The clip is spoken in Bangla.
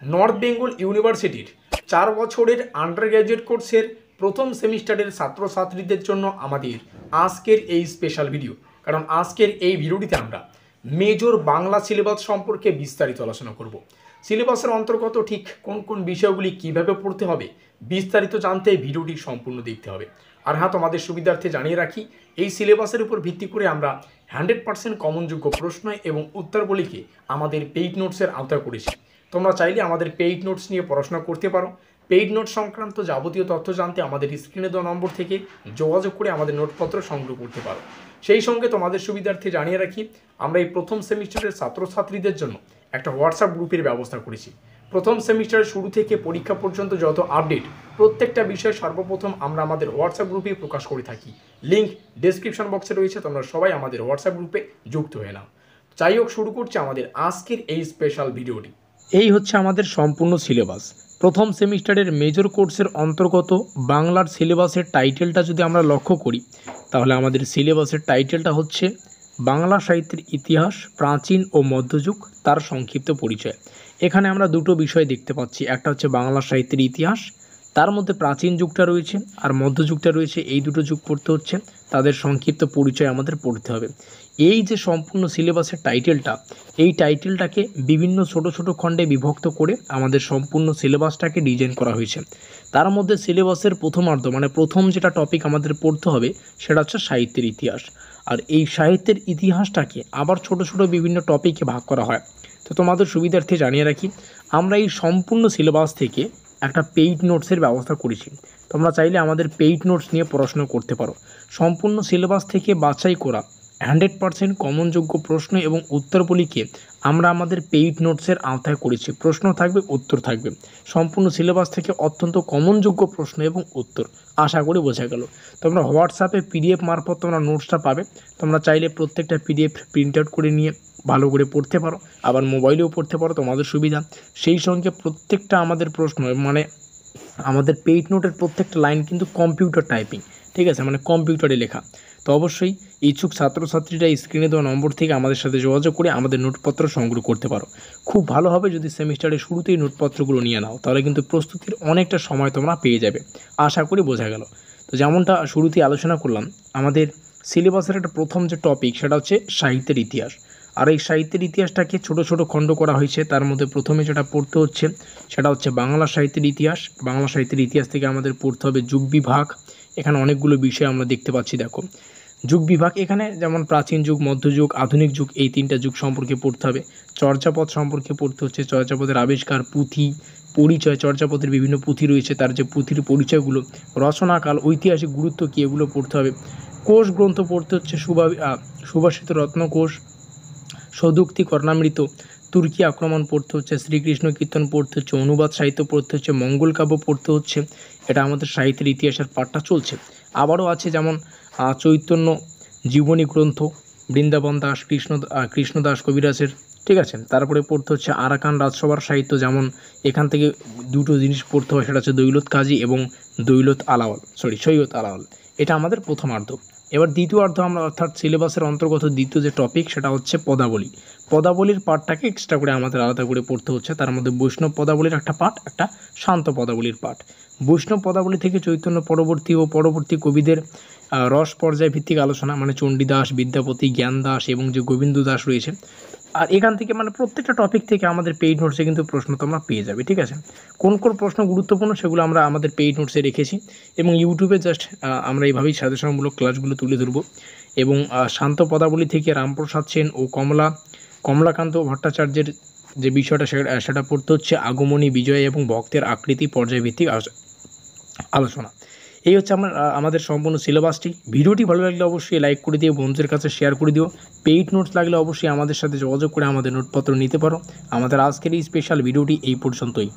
নর্থ বেঙ্গল ইউনিভার্সিটির 4 বছরের আন্ডার গ্র্যাজুয়েট কোর্সের প্রথম সেমিস্টারের ছাত্রছাত্রীদের জন্য আমাদের আজকের এই স্পেশাল ভিডিও। কারণ আজকের এই ভিডিওটিতে আমরা মেজর বাংলা সিলেবাস সম্পর্কে বিস্তারিত আলোচনা করব। সিলেবাসের অন্তর্গত ঠিক কোন কোন বিষয়গুলি কিভাবে পড়তে হবে বিস্তারিত জানতে ভিডিওটি সম্পূর্ণ দেখতে হবে। আর হ্যাঁ, তোমাদের সুবিধার্থে জানিয়ে রাখি, এই সিলেবাসের উপর ভিত্তি করে আমরা 100% কমনযোগ্য প্রশ্ন এবং উত্তরগুলিকে আমাদের পেইড নোটসের আওতায় করেছি। তোমরা চাইলে আমাদের পেইড নোটস নিয়ে পড়াশোনা করতে পারো। পেইড নোট সংক্রান্ত যাবতীয় তথ্য জানতে আমাদের স্ক্রিনে দেওয়া নম্বর থেকে যোগাযোগ করে আমাদের নোটপত্র সংগ্রহ করতে পারো। সেই সঙ্গে তোমাদের সুবিধার্থে জানিয়ে রাখি, আমরা এই প্রথম সেমিস্টারের ছাত্রছাত্রীদের জন্য একটা হোয়াটসঅ্যাপ গ্রুপের ব্যবস্থা করেছি। প্রথম সেমিস্টারের শুরু থেকে পরীক্ষা পর্যন্ত যত আপডেট প্রত্যেকটা বিষয় সর্বপ্রথম আমরা আমাদের হোয়াটসঅ্যাপ গ্রুপে প্রকাশ করে থাকি। লিঙ্ক ডেসক্রিপশন বক্সে রয়েছে, তোমরা সবাই আমাদের হোয়াটসঅ্যাপ গ্রুপে যুক্ত হয়ে নাও। যাই হোক, শুরু করছি আমাদের আজকের এই স্পেশাল ভিডিওটি। এই হচ্ছে আমাদের সম্পূর্ণ সিলেবাস। প্রথম সেমিস্টারের মেজর কোর্সের অন্তর্গত বাংলার সিলেবাসের টাইটেলটা যদি আমরা লক্ষ্য করি, তাহলে আমাদের সিলেবাসের টাইটেলটা হচ্ছে বাংলা সাহিত্যের ইতিহাস, প্রাচীন ও মধ্যযুগ, তার সংক্ষিপ্ত পরিচয়। এখানে আমরা দুটো বিষয় দেখতে পাচ্ছি, একটা হচ্ছে বাংলা সাহিত্যের ইতিহাস, তার মধ্যে প্রাচীন যুগটা রয়েছে আর মধ্যযুগটা রয়েছে। এই দুটো যুগ পড়তে হচ্ছে, তাদের সংক্ষিপ্ত পরিচয় আমাদের পড়তে হবে। এই যে সম্পূর্ণ সিলেবাসের টাইটেলটা, এই টাইটেলটাকে বিভিন্ন ছোট ছোট খণ্ডে বিভক্ত করে আমাদের সম্পূর্ণ সিলেবাসটাকে ডিজাইন করা হয়েছে। তার মধ্যে সিলেবাসের প্রথমার্ধ মানে প্রথম যেটা টপিক আমাদের পড়তে হবে সেটা হচ্ছে সাহিত্যের ইতিহাস। আর এই সাহিত্যের ইতিহাসটাকে আবার ছোট ছোট বিভিন্ন টপিকে ভাগ করা হয়। তো তোমাদের সুবিধার্থে জানিয়ে রাখি, আমরা এই সম্পূর্ণ সিলেবাস থেকে একটা পেইড নোটসের ব্যবস্থা করেছি। তোমরা চাইলে আমাদের পেইড নোটস নিয়ে পড়াশোনা করতে পারো। সম্পূর্ণ সিলেবাস থেকে বাছাই করা 100% কমনযোগ্য প্রশ্ন এবং উত্তরগুলিকে আমরা আমাদের পেইড নোটসের আওতায় করেছি। প্রশ্ন থাকবে, উত্তর থাকবে। সম্পূর্ণ সিলেবাস থেকে অত্যন্ত কমনযোগ্য প্রশ্ন এবং উত্তর, আশা করি বোঝা গেল। তোমরা হোয়াটসঅ্যাপে পিডিএফ মারফত তোমরা নোটসটা পাবে। তোমরা চাইলে প্রত্যেকটা পিডিএফ প্রিন্ট আউট করে নিয়ে ভালো করে পড়তে পারো, আবার মোবাইলেও পড়তে পারো, তোমাদের সুবিধা। সেই সঙ্গে প্রত্যেকটা আমাদের প্রশ্ন মানে আমাদের পেইড নোটের প্রত্যেকটা লাইন কিন্তু কম্পিউটার টাইপিং, ঠিক আছে, মানে কম্পিউটারে লেখা। তো অবশ্যই ইচ্ছুক ছাত্রছাত্রীরা স্ক্রিনে দেওয়া নম্বর থেকে আমাদের সাথে যোগাযোগ করে আমাদের নোটপত্র সংগ্রহ করতে পারো। খুব ভালো হবে যদি সেমিস্টারের শুরুতেই নোটপত্রগুলো নিয়ে নাও, তাহলে কিন্তু প্রস্তুতির অনেকটা সময় তোমরা পেয়ে যাবে, আশা করি বোঝা গেল। তো যেমনটা শুরুতেই আলোচনা করলাম, আমাদের সিলেবাসের একটা প্রথম যে টপিক সেটা হচ্ছে সাহিত্যের ইতিহাস। আর এই সাহিত্যের ইতিহাসটাকে ছোট ছোট খণ্ড করা হয়েছে। তার মধ্যে প্রথমে যেটা পড়তে হচ্ছে সেটা হচ্ছে বাংলা সাহিত্যের ইতিহাস। বাংলা সাহিত্যের ইতিহাস থেকে আমাদের পড়তে হবে যুগ বিভাগ। এখানে অনেকগুলো বিষয় আমরা দেখতে পাচ্ছি, দেখো যুগ বিভাগ। এখানে যেমন প্রাচীন যুগ, মধ্যযুগ, আধুনিক যুগ, এই তিনটা যুগ সম্পর্কে পড়তে হবে। চর্যাপদ সম্পর্কে পড়তে হচ্ছে, চর্যাপদের আবিষ্কার, পুঁথি, পরিচয়, চর্যাপদের বিভিন্ন পুঁথি রয়েছে, তার যে পুঁথির পরিচয়গুলো, রচনাকাল, ঐতিহাসিক গুরুত্ব কী, এগুলো পড়তে হবে। কোষ গ্রন্থ পড়তে হচ্ছে সুভাষিত রত্নকোষ, সদুক্তি কর্ণামৃত, তুর্কি আক্রমণ পড়তে হচ্ছে, শ্রীকৃষ্ণ কীর্তন পড়তে হচ্ছে, অনুবাদ সাহিত্য পড়তে হচ্ছে, মঙ্গল কাব্য পড়তে হচ্ছে। এটা আমাদের সাহিত্যের ইতিহাসের পাঠটা চলছে। আবারও আছে যেমন চৈতন্য জীবনী গ্রন্থ, বৃন্দাবন দাস, কৃষ্ণদাস কবিরাজের, ঠিক আছে। তারপরে পড়তে হচ্ছে আরাকান রাজসভার সাহিত্য, যেমন এখান থেকে দুটো জিনিস পড়তে হয়, সেটা হচ্ছে দৌলত কাজী এবং সৈয়দ আলাওল। এটা আমাদের প্রথমার্ধ। এবার দ্বিতীয়ার্ধ আমরা, অর্থাৎ সিলেবাসের অন্তর্গত দ্বিতীয় যে টপিক সেটা হচ্ছে পদাবলী। পদাবলীর পাঠটাকে এক্সট্রা করে আমাদের আলাদা করে পড়তে হচ্ছে। তার মধ্যে বৈষ্ণব পদাবলীর একটা পাঠ, একটা শান্ত পদাবলীর পাঠ। বৈষ্ণব পদাবলী থেকে চৈতন্য পরবর্তী কবিদের রস পর্যায় ভিত্তিক আলোচনা, মানে চণ্ডীদাস, বিদ্যাপতি, জ্ঞানদাস এবং যে গোবিন্দ দাস রয়েছে। আর এখান থেকে মানে প্রত্যেকটা টপিক থেকে আমাদের পেইড নোটসে কিন্তু প্রশ্ন তোমরা পেয়ে যাবে, ঠিক আছে। কোন কোন প্রশ্ন গুরুত্বপূর্ণ সেগুলো আমরা আমাদের পেইড নোটসে রেখেছি এবং ইউটিউবে জাস্ট আমরা এইভাবেই সাজেশনমূলক ক্লাসগুলো তুলে ধরবো। এবং শান্ত পদাবলী থেকে রামপ্রসাদ সেন ও কমলাকান্ত ভট্টাচার্যের যে বিষয়টা সেটা পড়তে হচ্ছে আগমনী, বিজয় এবং ভক্তের আকৃতি পর্যায়ভিত্তিক আলোচনা। এই হচ্ছে আমাদের সম্পূর্ণ সিলেবাসটি। ভিডিওটি ভালো লাগলে অবশ্যই লাইক করে দিও, বন্ধুদের কাছে শেয়ার করে দিও। পেইড নোটস লাগলে অবশ্যই আমাদের সাথে যোগাযোগ করে আমাদের নোটপত্র নিতে পারো। আমাদের আজকের এই স্পেশাল ভিডিওটি এই পর্যন্তই।